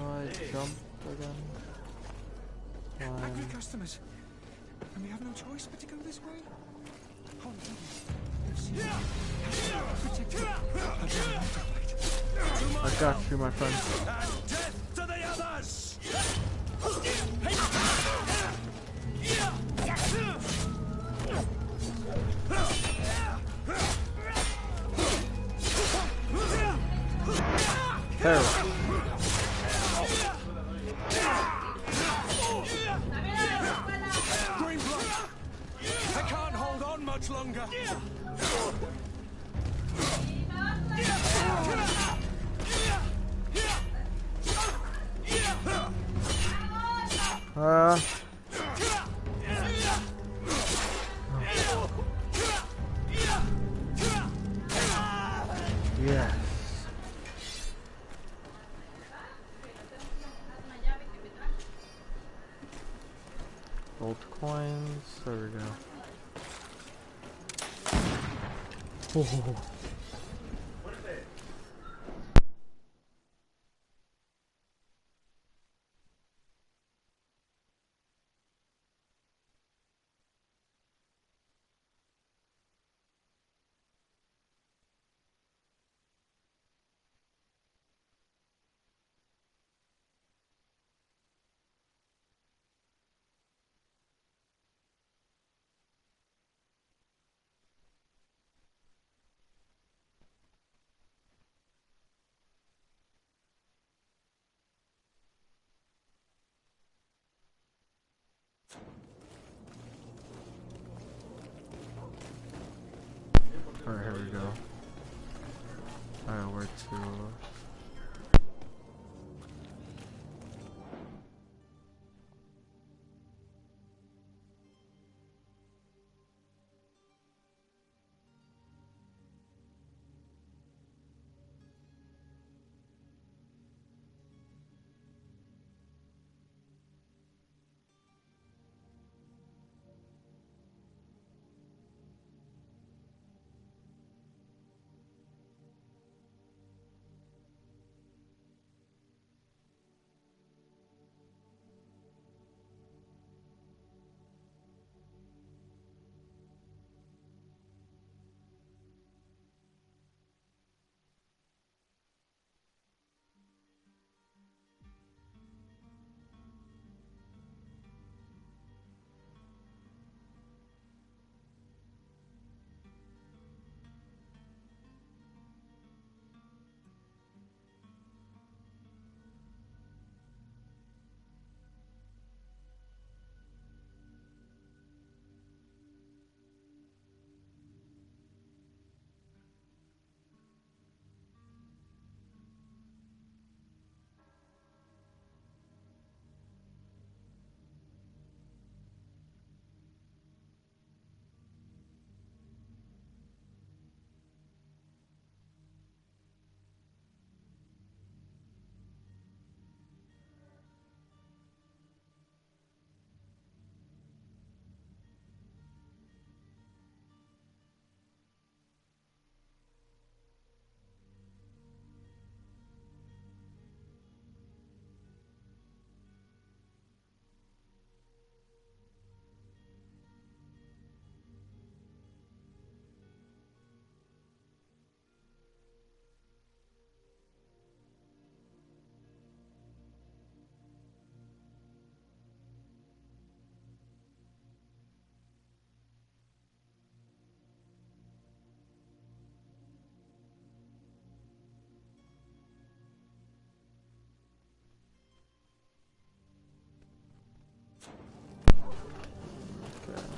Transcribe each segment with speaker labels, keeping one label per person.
Speaker 1: do I jump again?
Speaker 2: Angry customers. And we have no choice but to go this way.
Speaker 1: I got you, my friend.
Speaker 2: And death to the others!
Speaker 1: There.
Speaker 2: Green blood! I can't hold on much longer.
Speaker 1: Yes. Gold coins. There we go. Oh. Alright, here we go. Alright, where to?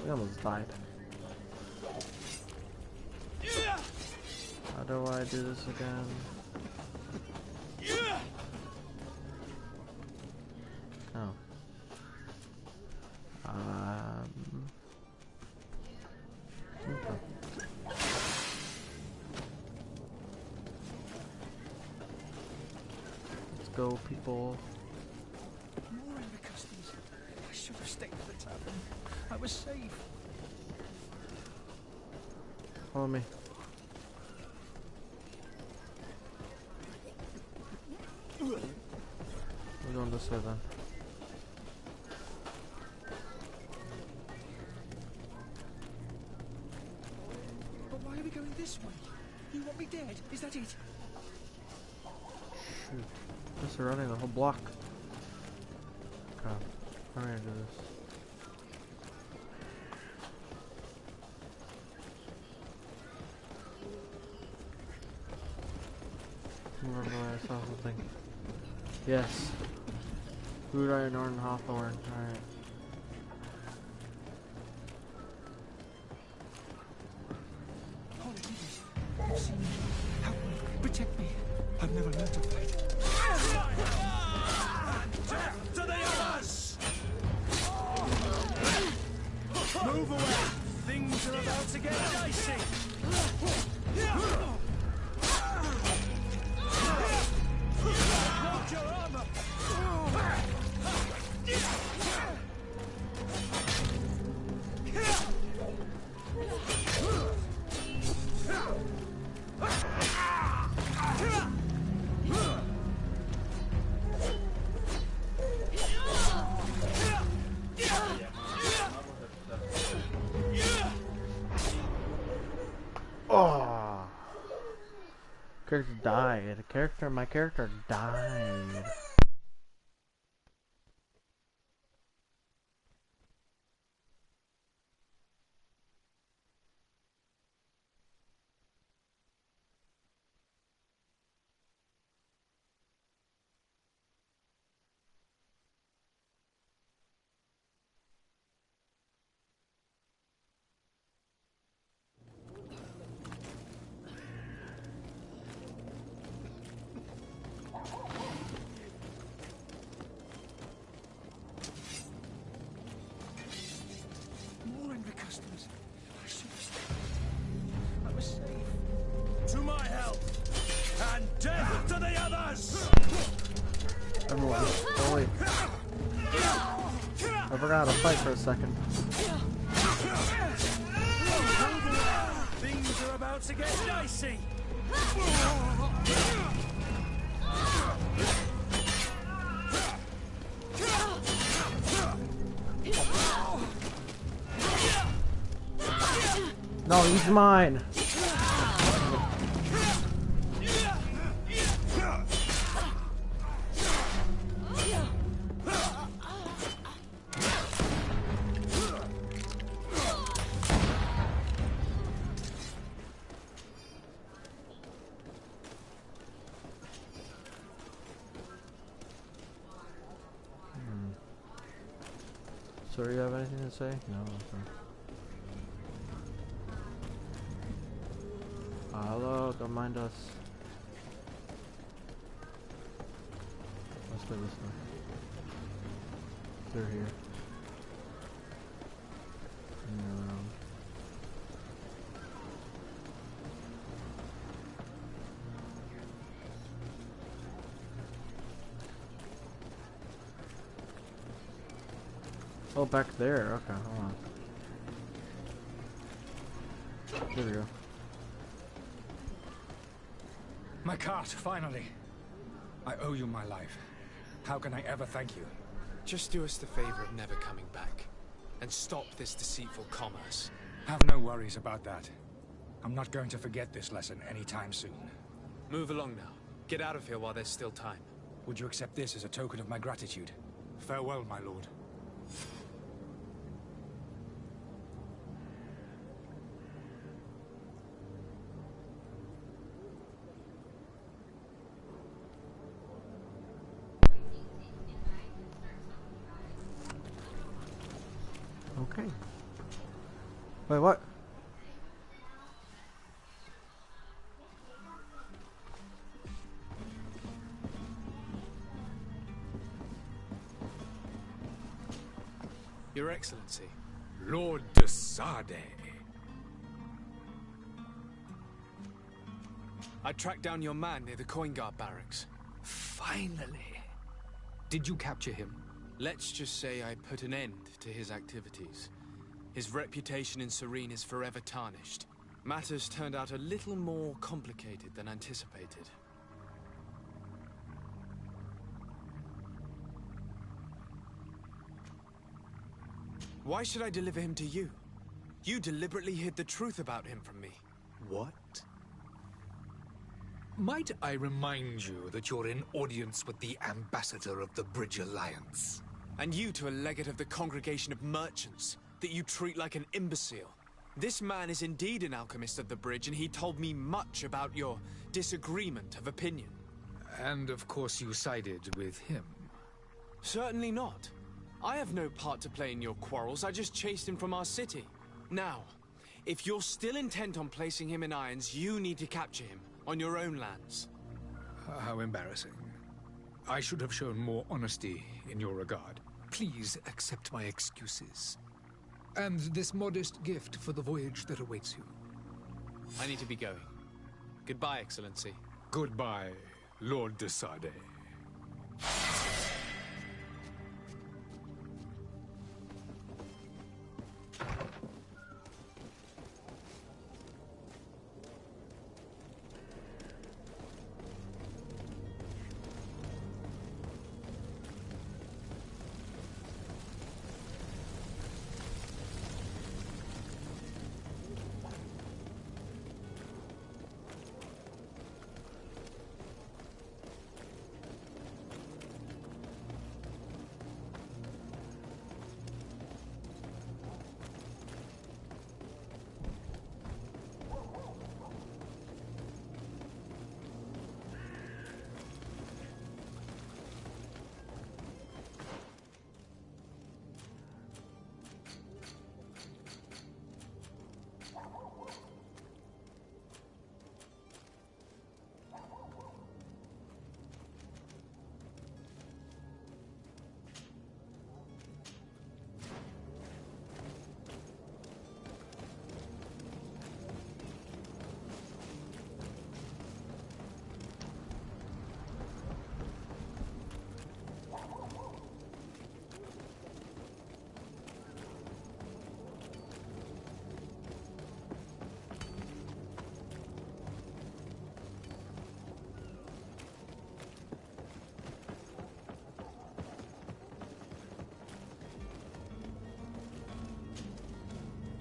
Speaker 1: We almost died. How do I do this again? Oh. Okay. Let's go, people.
Speaker 2: More in the customs. I should have stayed at the tavern. I was safe.
Speaker 1: Follow me. this way then.
Speaker 2: But why are we going this way? You want me dead? Is that it?
Speaker 1: Shoot. Just running the whole block. Crap. How am I gonna do this? Remember I saw something. Yes. Food iron, Northern Hawthorne. Alright.
Speaker 2: You've seen me. Help me. Protect me. I've never learned to fight.
Speaker 3: Death to the others! Move away! Things are about to get dicey! Hold your armor!
Speaker 1: Oh! Character died. My character died.
Speaker 2: More angry customers. I should have stayed. I was safe.
Speaker 3: To my help! And death to the others!
Speaker 1: Everyone, don't wait. I forgot to fight for a second.
Speaker 3: Things are about to get dicey!
Speaker 1: No, he's mine. So, do you have anything to say? No. Okay. Hello, don't mind us. Let's go this way. They're here. And they're around. Oh, back there. Okay, hold on. There we go.
Speaker 4: My cart, finally. I owe you my life. How can I ever thank you?
Speaker 5: Just do us the favor of never coming back. And stop this deceitful commerce.
Speaker 4: Have no worries about that. I'm not going to forget this lesson anytime soon.
Speaker 5: Move along now. Get out of here while there's still time.
Speaker 4: Would you accept this as a token of my gratitude? Farewell, my lord.
Speaker 1: Okay. Wait, what?
Speaker 5: Your Excellency.
Speaker 6: Lord de Sade.
Speaker 5: I tracked down your man near the coin guard barracks.
Speaker 6: Finally. Did you capture him?
Speaker 5: Let's just say I put an end to his activities. His reputation in Serene is forever tarnished. Matters turned out a little more complicated than anticipated. Why should I deliver him to you? You deliberately hid the truth about him from me.
Speaker 6: What? Might I remind you that you're in audience with the ambassador of the Bridge Alliance?
Speaker 5: And you to a legate of the Congregation of Merchants, that you treat like an imbecile. This man is indeed an alchemist of the Bridge, and he told me much about your disagreement of opinion.
Speaker 6: And of course you sided with him.
Speaker 5: Certainly not. I have no part to play in your quarrels. I just chased him from our city. Now, if you're still intent on placing him in irons, you need to capture him on your own lands.
Speaker 6: How embarrassing. I should have shown more honesty in your regard. Please accept my excuses. And this modest gift for the voyage that awaits you.
Speaker 5: I need to be going. Goodbye, Excellency.
Speaker 6: Goodbye, Lord de Sade.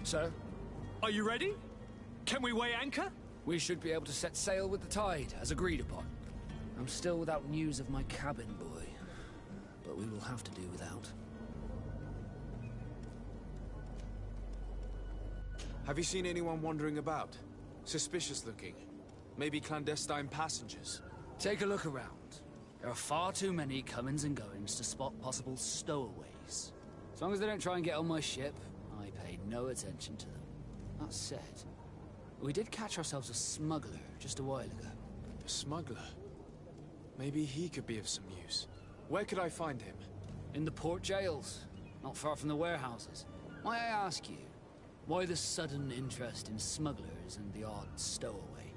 Speaker 2: Sir,
Speaker 3: Are you ready? Can we weigh anchor?
Speaker 2: we should be able to set sail with the tide, as agreed upon. I'm still without news of my cabin boy, but we will have to do without.
Speaker 5: Have you seen anyone wandering about? Suspicious looking. Maybe clandestine passengers.
Speaker 2: Take a look around. There are far too many comings and goings to spot possible stowaways. As long as they don't try and get on my ship, I pay no attention to them. That said, we did catch ourselves a smuggler just a while ago.
Speaker 5: A smuggler? Maybe he could be of some use. Where could I find him?
Speaker 2: In the port jails, not far from the warehouses. Might I ask you, why the sudden interest in smugglers and the odd stowaway?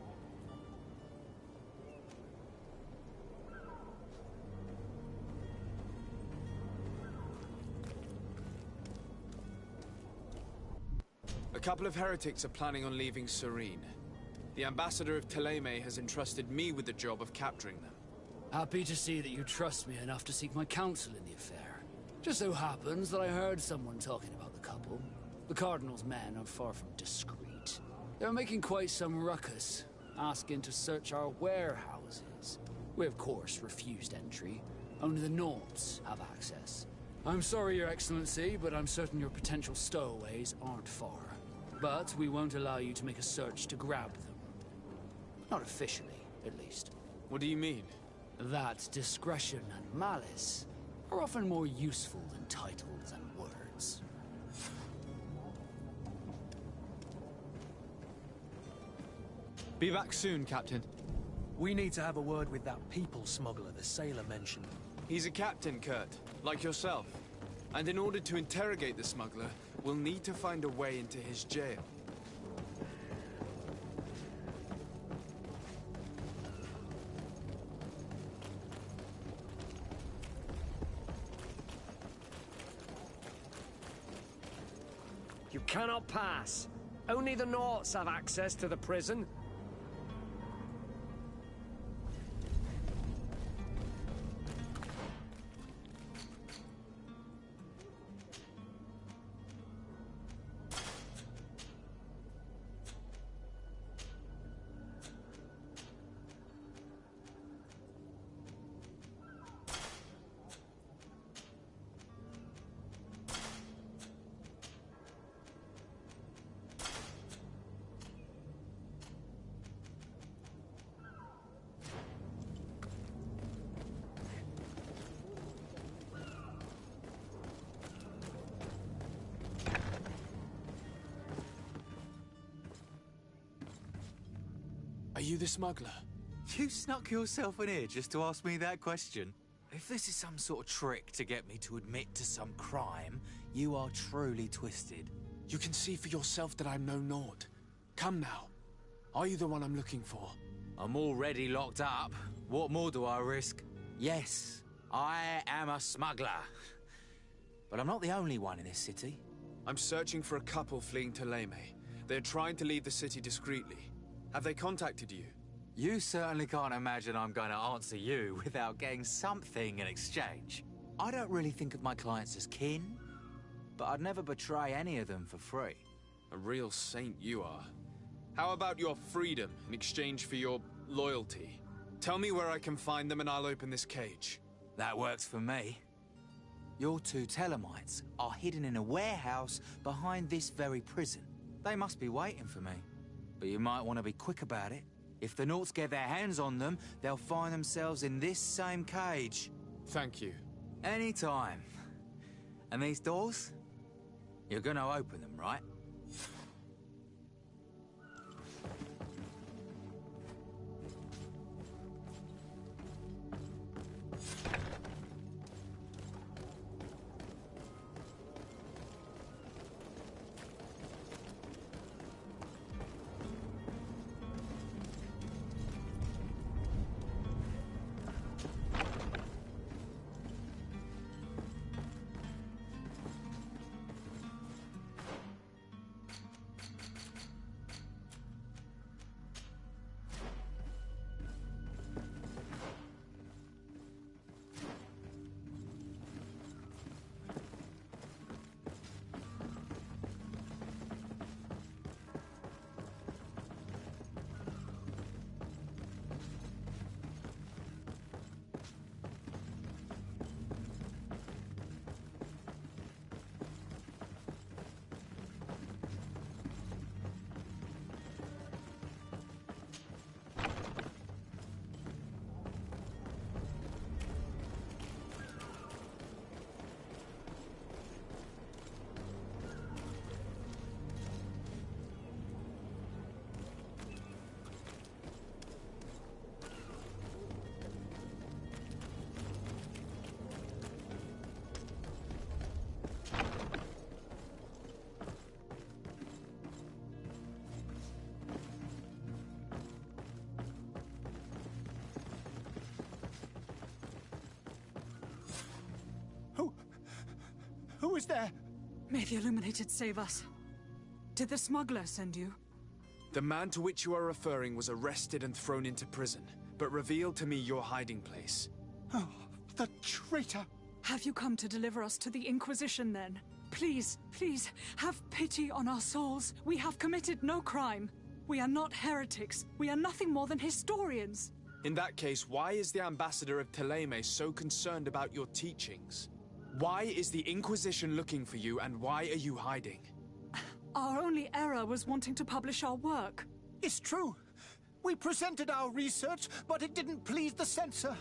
Speaker 5: A couple of heretics are planning on leaving Serene. The ambassador of Teleme has entrusted me with the job of capturing them.
Speaker 2: Happy to see that you trust me enough to seek my counsel in the affair. Just so happens that I heard someone talking about the couple. The Cardinal's men are far from discreet. They're making quite some ruckus, asking to search our warehouses. We of course refused entry. Only the Nords have access. I'm sorry, Your Excellency, but I'm certain your potential stowaways aren't far. But we won't allow you to make a search to grab them. Not officially, at least.
Speaker 5: What do you mean?
Speaker 2: That discretion and malice are often more useful than titles and words.
Speaker 5: Be back soon, Captain.
Speaker 7: We need to have a word with that people smuggler the sailor mentioned.
Speaker 5: He's a captain, Kurt, like yourself. And in order to interrogate the smuggler, we'll need to find a way into his jail.
Speaker 8: You cannot pass. Only the Nords have access to the prison.
Speaker 5: you the smuggler?
Speaker 9: You snuck yourself in here just to ask me that question? If this is some sort of trick to get me to admit to some crime, you are truly twisted.
Speaker 5: You can see for yourself that I'm no naught. Come now. Are you the one I'm looking for?
Speaker 9: I'm already locked up. What more do I risk? Yes, I am a smuggler. But I'm not the only one in this city.
Speaker 5: I'm searching for a couple fleeing to Leme. They're trying to leave the city discreetly. Have they contacted you?
Speaker 9: You certainly can't imagine I'm going to answer you without getting something in exchange. I don't really think of my clients as kin, but I'd never betray any of them for free.
Speaker 5: A real saint you are. How about your freedom in exchange for your loyalty? Tell me where I can find them and I'll open this cage.
Speaker 9: That works for me. Your two Telemites are hidden in a warehouse behind this very prison. They must be waiting for me. But you might want to be quick about it. If the Nauts get their hands on them, they'll find themselves in this same cage.
Speaker 5: Thank you.
Speaker 9: Anytime. And these doors? You're gonna open them, right?
Speaker 3: Who is there?
Speaker 10: May the Illuminated save us. Did the smuggler send you?
Speaker 5: The man to which you are referring was arrested and thrown into prison, but revealed to me your hiding place.
Speaker 3: Oh, the traitor!
Speaker 10: Have you come to deliver us to the Inquisition, then? Please, please, have pity on our souls. We have committed no crime. We are not heretics. We are nothing more than historians.
Speaker 5: In that case, why is the ambassador of Teleme so concerned about your teachings? Why is the Inquisition looking for you, and why are you hiding?
Speaker 10: Our only error was wanting to publish our work.
Speaker 3: It's true. We presented our research, but it didn't please the censor.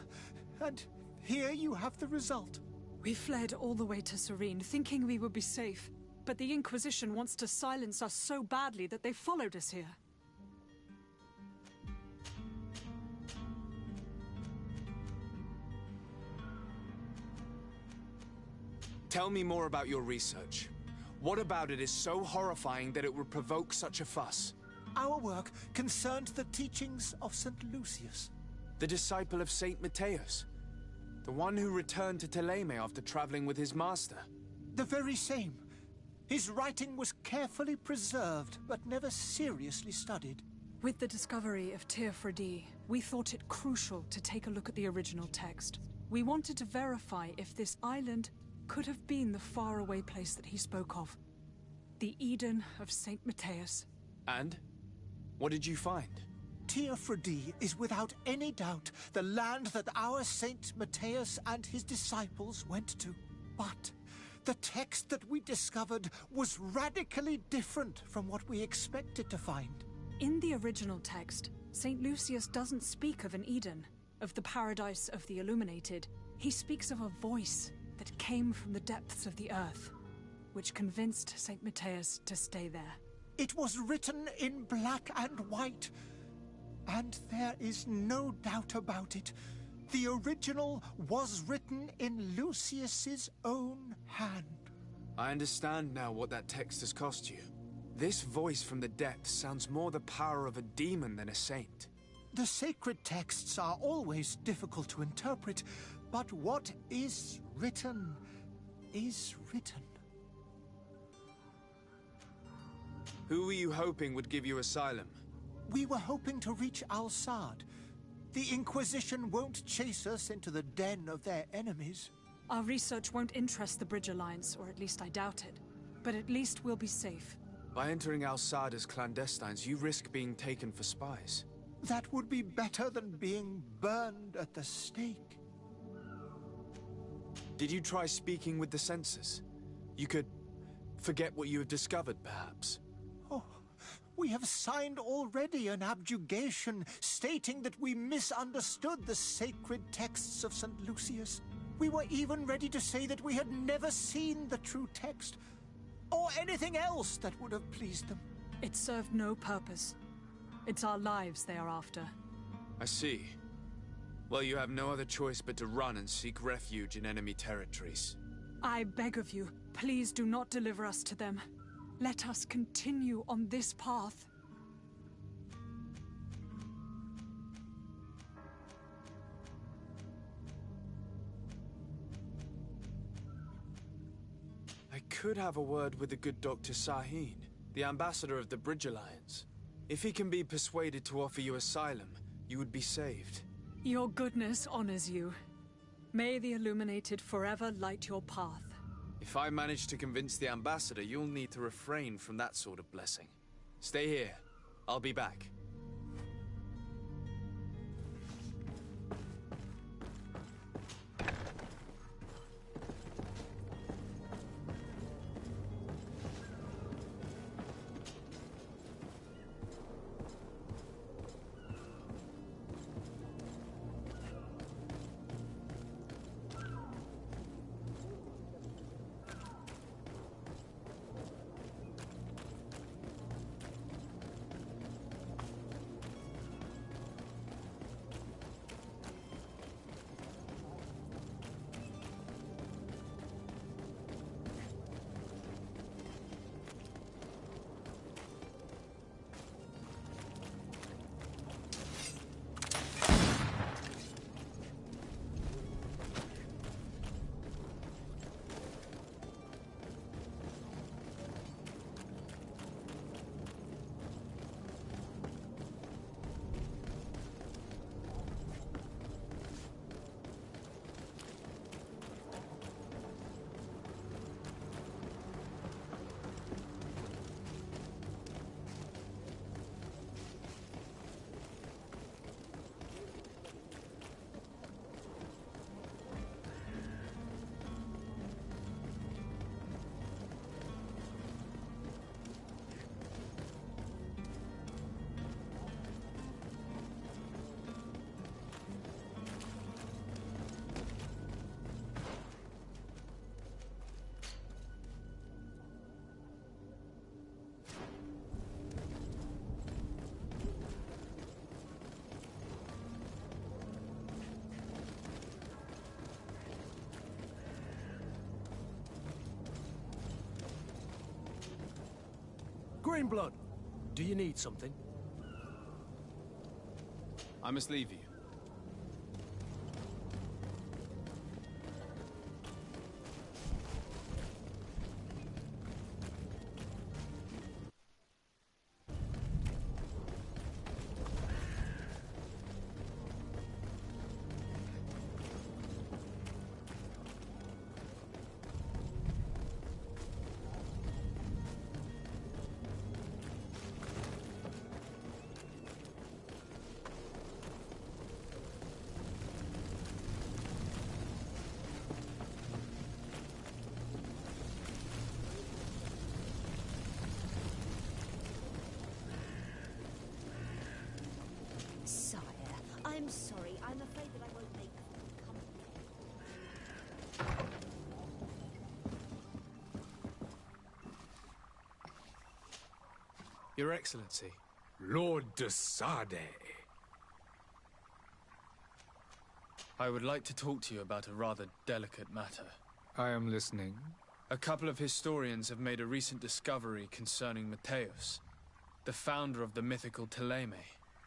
Speaker 3: And here you have the result.
Speaker 10: We fled all the way to Serene, thinking we would be safe. But the Inquisition wants to silence us so badly that they followed us here.
Speaker 5: Tell me more about your research. What about it is so horrifying that it would provoke such a fuss?
Speaker 3: Our work concerned the teachings of St. Lucius.
Speaker 5: The disciple of Saint Matthias. The one who returned to Teleme after traveling with his master.
Speaker 3: The very same. His writing was carefully preserved, but never seriously studied.
Speaker 10: With the discovery of Teofredi, we thought it crucial to take a look at the original text. We wanted to verify if this island could have been the faraway place that he spoke of. The Eden of Saint Matthias.
Speaker 5: And? What did you find?
Speaker 3: Teofredi is without any doubt the land that our Saint Matthias and his disciples went to. But the text that we discovered was radically different from what we expected to find.
Speaker 10: In the original text, Saint Lucius doesn't speak of an Eden, of the paradise of the Illuminated. He speaks of a voice that came from the depths of the earth, which convinced Saint Matthias to stay there.
Speaker 3: It was written in black and white. And there is no doubt about it. The original was written in Lucius's own hand.
Speaker 5: I understand now what that text has cost you. This voice from the depths sounds more the power of a demon than a saint.
Speaker 3: The sacred texts are always difficult to interpret, but what is written is written.
Speaker 5: Who were you hoping would give you asylum?
Speaker 3: We were hoping to reach Al-Sad. The Inquisition won't chase us into the den of their enemies.
Speaker 10: Our research won't interest the Bridge Alliance, or at least I doubt it. But at least we'll be safe.
Speaker 5: By entering Al-Sad as clandestines, you risk being taken for spies.
Speaker 3: That would be better than being burned at the stake.
Speaker 5: Did you try speaking with the censors? You could forget what you have discovered, perhaps.
Speaker 3: Oh, we have signed already an abjugation stating that we misunderstood the sacred texts of St. Lucius. We were even ready to say that we had never seen the true text, or anything else that would have pleased them.
Speaker 10: It served no purpose. It's our lives they are after.
Speaker 5: I see. Well, you have no other choice but to run and seek refuge in enemy territories.
Speaker 10: I beg of you, please do not deliver us to them. Let us continue on this path.
Speaker 5: I could have a word with the good Dr. Sahin, the ambassador of the Bridge Alliance. If he can be persuaded to offer you asylum, you would be saved.
Speaker 10: Your goodness honors you. May the Illuminated forever light your path.
Speaker 5: If I manage to convince the ambassador, you'll need to refrain from that sort of blessing. Stay here. I'll be back.
Speaker 7: Greenblood, do you need something?
Speaker 5: I must leave you.
Speaker 11: I'm sorry. I'm afraid that I won't make company.
Speaker 5: Your Excellency.
Speaker 6: Lord de Sade.
Speaker 5: I would like to talk to you about a rather delicate matter.
Speaker 6: I am listening.
Speaker 5: A couple of historians have made a recent discovery concerning Matthäus, the founder of the mythical Thélème.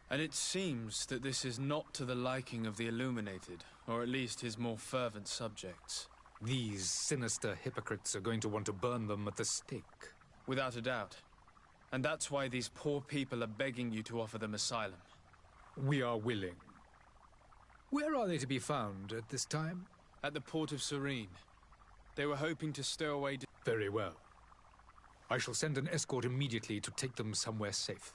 Speaker 5: And it seems that this is not to the liking of the Illuminated, or at least his more fervent subjects.
Speaker 6: These sinister hypocrites are going to want to burn them at the stake.
Speaker 5: Without a doubt. And that's why these poor people are begging you to offer them asylum.
Speaker 6: We are willing. Where are they to be found at this time?
Speaker 5: At the port of Serene. They were hoping to stow away...
Speaker 6: Very well. I shall send an escort immediately to take them somewhere safe.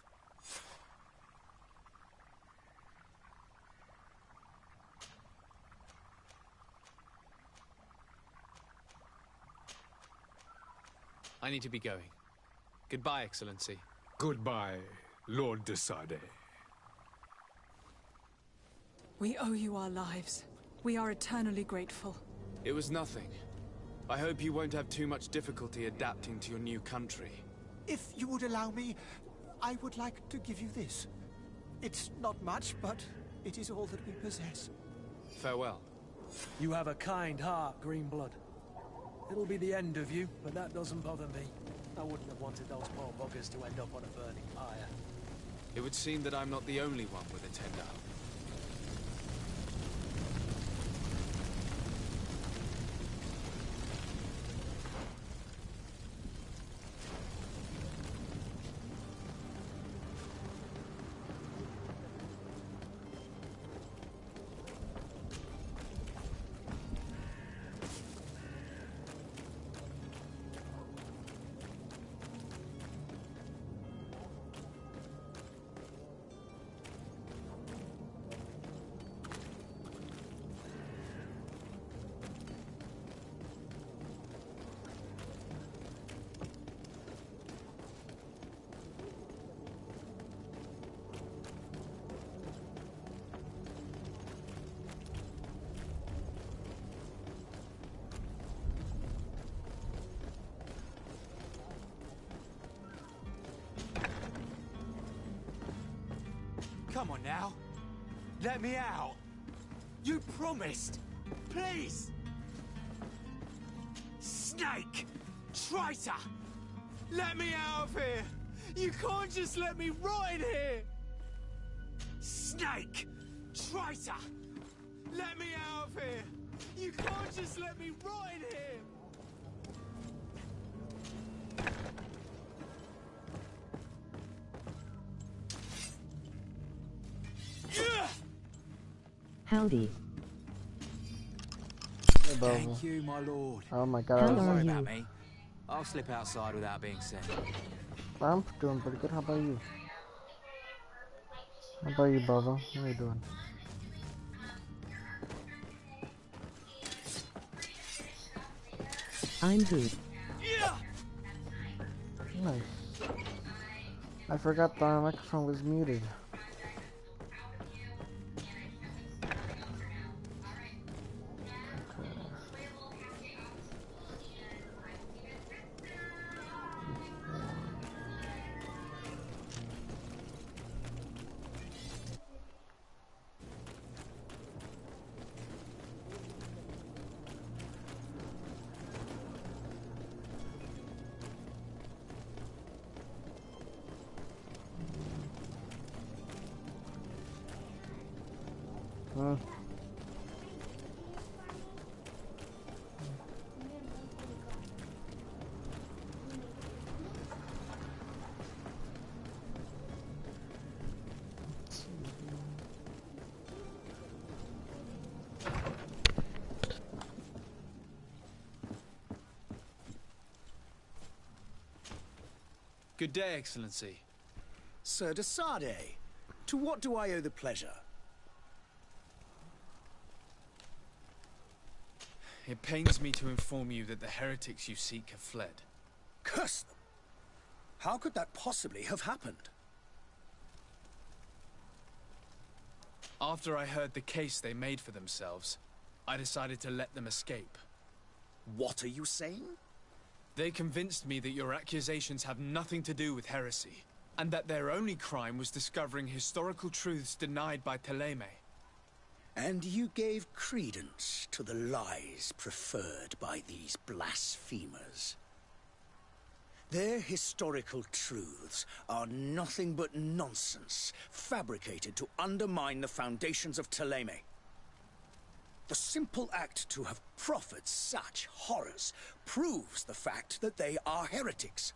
Speaker 5: I need to be going. Goodbye, Excellency.
Speaker 6: Goodbye, Lord de Sade.
Speaker 10: We owe you our lives. We are eternally grateful.
Speaker 5: It was nothing. I hope you won't have too much difficulty adapting to your new country.
Speaker 3: If you would allow me, I would like to give you this. It's not much, but it is all that we possess.
Speaker 5: Farewell.
Speaker 7: You have a kind heart, Greenblood. It'll be the end of you, but that doesn't bother me. I wouldn't have wanted those poor buggers to end up on a burning pyre.
Speaker 5: It would seem that I'm not the only one with a tender heart.
Speaker 9: Come on now. Let me out. You promised. Please. Snake! Traitor! Let me out of here! You can't just let me rot in here! Snake! Traitor! Let me out of here! You can't just let me rot in here!
Speaker 12: Howdy.
Speaker 1: Hey,
Speaker 9: Thank you, my lord.
Speaker 1: Oh my god.
Speaker 9: Don't worry about me. I'll slip outside without being seen.
Speaker 1: I'm doing pretty good. How about you? How about you, Bobo? How are you doing?
Speaker 12: I'm good.
Speaker 1: Nice. I forgot the microphone was muted.
Speaker 5: Good day, Excellency.
Speaker 13: Sir de Sade, to what do I owe the pleasure?
Speaker 5: It pains me to inform you that the heretics you seek have fled.
Speaker 13: Curse them! How could that possibly have happened?
Speaker 5: After I heard the case they made for themselves, I decided to let them escape.
Speaker 13: What are you saying?
Speaker 5: They convinced me that your accusations have nothing to do with heresy, and that their only crime was discovering historical truths denied by Thélème.
Speaker 13: And you gave credence to the lies preferred by these blasphemers. Their historical truths are nothing but nonsense, fabricated to undermine the foundations of Thélème. The simple act to have proffered such horrors proves the fact that they are heretics.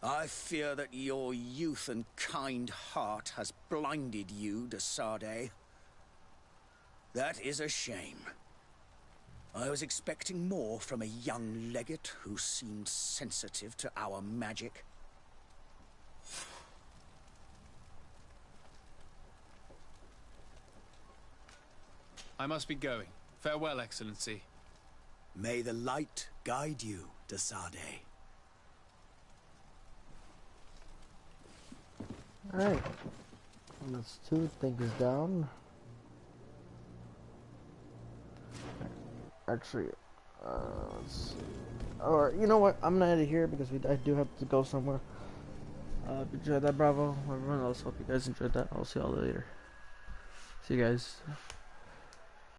Speaker 13: I fear that your youth and kind heart has blinded you, de Sardet. That is a shame. I was expecting more from a young legate who seemed sensitive to our magic.
Speaker 5: I must be going. Farewell, Excellency.
Speaker 13: May the light guide you, de Sardet.
Speaker 1: Alright. Let's two things down. Actually, let's see. Or, you know what? I'm gonna end it here because I do have to go somewhere. Enjoy that, Bravo. Everyone else, hope you guys enjoyed that. I'll see y'all later. See you guys.